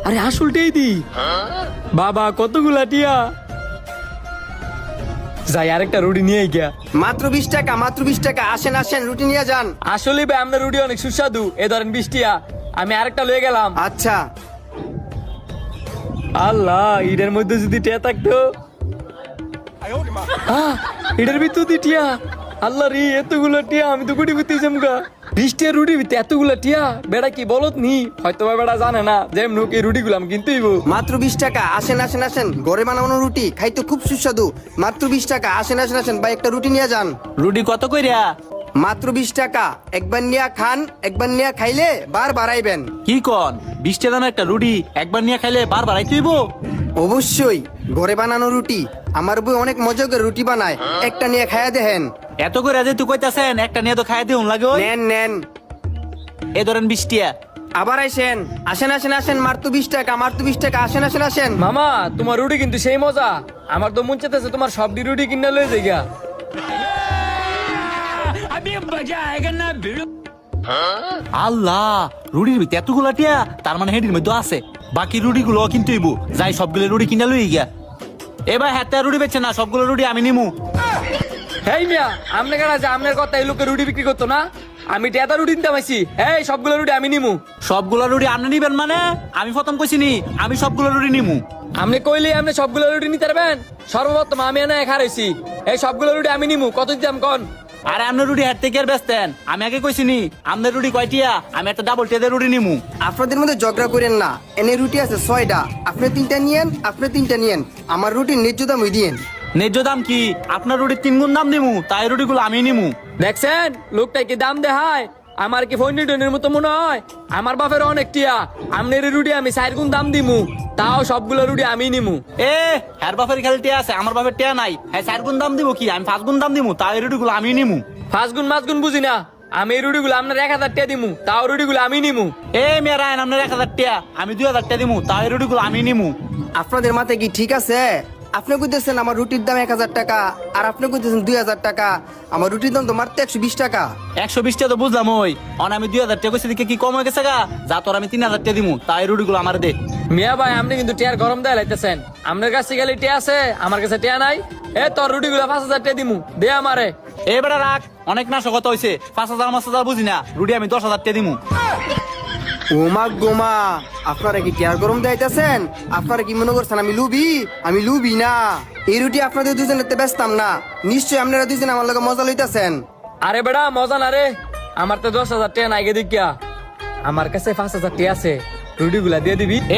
আরে আসলটাই দি বাবা কতগুলা টিয়া যাই আরেকটা রুটি নিয়ে গিয়া মাত্র 20 টাকা, মাত্র 20 টাকা। আসেন আসেন, রুটি নিয়ে যান। আসলে ভাই আপনার রুটি অনেক সুস্বাদু, এ ধরেন 20 টিয়া, আমি আরেকটা লয়ে গেলাম। আচ্ছা, আল্লাহ এটার মধ্যে যদি টিয়া থাকতো, এটার ভিতর দিয়ে টিয়া, আল্লাহ রে এতগুলো টিয়া, আমি তো গুটি গুতি জমগা। 20 টিয়া রুটি ভিতরে এতগুলো টিয়া, বেড়া কি বলত নি, হয়তো বা বেড়া জানে না যে এমনি এই রুটি গুলো আমি কিনতে হইব। মাত্র 20 টাকা। আসেন আসেন আসেন, ঘরে বানানো রুটি খাইতে খুব সুস্বাদু। মাত্র 20 টাকা। আসেন আসেন আসেন ভাই, একটা রুটি নিয়ে যান। রুটি কত কইরা? মাত্র 20 টাকা। একবার নিয়ে খান, একবার নিয়ে খাইলে বার বাড়াইবেন। কি কন 20 টাকা দামের একটা রুটি একবার নিয়ে খাইলে বারবার আইতে হইব? অবশ্যই, ঘরে বানানো রুটি। আমার বই অনেক মজা করে রুটি বানায়, একটা নিয়ে খাইয়া দেখেন। এত করে যে তুই কইতাছেন একটা নিয়ে তো খাই দিউন লাগে। ওই নেন নেন। এ ধরেন 20 টাকা। আবার আইসেন। আসেন আসেন আসেন, মাত্র 20 টাকা, মাত্র 20 টাকা। আসেন আসেন আসেন। মামা তোমার রুটি কিন্তু সেই মজা, আমার তো মন চাইতেছে তোমার সবটি রুটি কিনে লয়ে যাই গা। আল্লাহ, রুটির ভিতরে এতগুলা টিয়া, তার মানে হেডির মধ্যে আছে। বাকি রুটি গুলো কিনতে হইব, যাই সবগুলো রুটি কিনা লই গিয়া। এবার হাতে রুটি বেচছে না, সবগুলো রুটি আমি নিমু। হেই মিয়া, আমনে কারা যে আমনের কথা এই লোকে রুটি বিক্রি করতো না, আমি টেদা রুটি নিতে পাইছি। এই সবগুলো রুটি আমি নিমু। সবগুলো রুটি আপনি নিবেন মানে? আমি প্রথম কইছিনি আমি সবগুলো রুটি নিমু। আপনি কইলে আপনি সবগুলো রুটি নিতে পারবেন? সর্বপ্রথম আমি এনে খারাইছি, এই সবগুলো রুটি আমি নিমু। কত দিতাম কন? আরে আপনার রুটি হাত থেকে আর বেচতেন, আমি আগে কইছিনি আপনার রুটি কয়টিয়া, আমি একটা ডাবল টেদের রুটি নিমু। আপনাদের মধ্যে ঝগড়া করেন না। এনে রুটি আছে 6টা, আপনি 3টা নিয়েন, আপনি 3টা নিয়েন। আমার রুটির ন্যায্য দাম ওই দিয়েন। ন্যায্য দাম কি? আপনার রুটির 3 গুণ দাম নিমু, তাই রুটিগুলো আমি নিমু। দেখছেন লোকটা কি দাম দেখায়? আমার কি ফোন টনের মতো মনে হয়? আমার বাপের অনেক টিয়া, আমনের রুটি আমি 4 গুণ দাম দিমু, তাও সবগুলো রুটি আমি নিমু। এ হ্যার বাপের খালি টিয়া আছে, আমার বাপের টিয়া নাই। হ্যাঁ 4 গুণ দাম দিব কি, আমি 5 গুণ দাম দিমু, তাই রুটিগুলো আমি নিমু। 5 গুণ 5 গুণ বুঝি না, আমি এই রুটিগুলো আপনার 1000 টাকা দিমু, তাও রুটিগুলো আমি নিমু। এ মেয়েরা আপনার 1000 টিয়া, আমি 2000 টিয়া দিমু, তাই রুটিগুলো আমি নিমু। আপনাদের মাথায় কি ঠিক আছে? আপনি কইতেছেন আমার রুটির দাম 1000 টাকা, আর আপনি কইতেছেন 2000 টাকা। আমার রুটির দাম তো মাত্র 120 টাকা। 120 টাকা তো বুঝলাম, ওই অন আমি 2000 টাকা কইছি দেখে কি কম হয়ে গেছে গা? যা তোর আমি 3000 টাকা দিমু, তাই রুটিগুলো আমার দে। মিয়া ভাই আপনি কিন্তু টিয়ার গরম দেয়া লাইতেছেন, আপনার কাছে গেলে টিয়া আছে, আমার কাছে টিয়া নাই। এ তোর রুটিগুলো 5000 টাকা দিমু, দে আমারে। এবারে রাখ, অনেক নাশকতা হইছে। 5000 5000 বুঝি না, রুটি আমি 10,000 টাকা দিমু। ওমা গোমা, আপনারা কি টিয়ার গরম দেখাইতেছেন? আপনারা কি মনে করছেন আমি লুবি? আমি লুবি না। এই রুটি আপনাদের দুজনের বেচতাম না। নিশ্চয়ই আপনারা দুজন আমার লগে মজা লইতেছেন। আরে বেড়া মজা না রে, আমার তো 10,000 টাকা নাই গে দেখিয়া, আমার কাছে 5000 টাকা আছে, রুটিগুলা দিয়ে দিবি। এ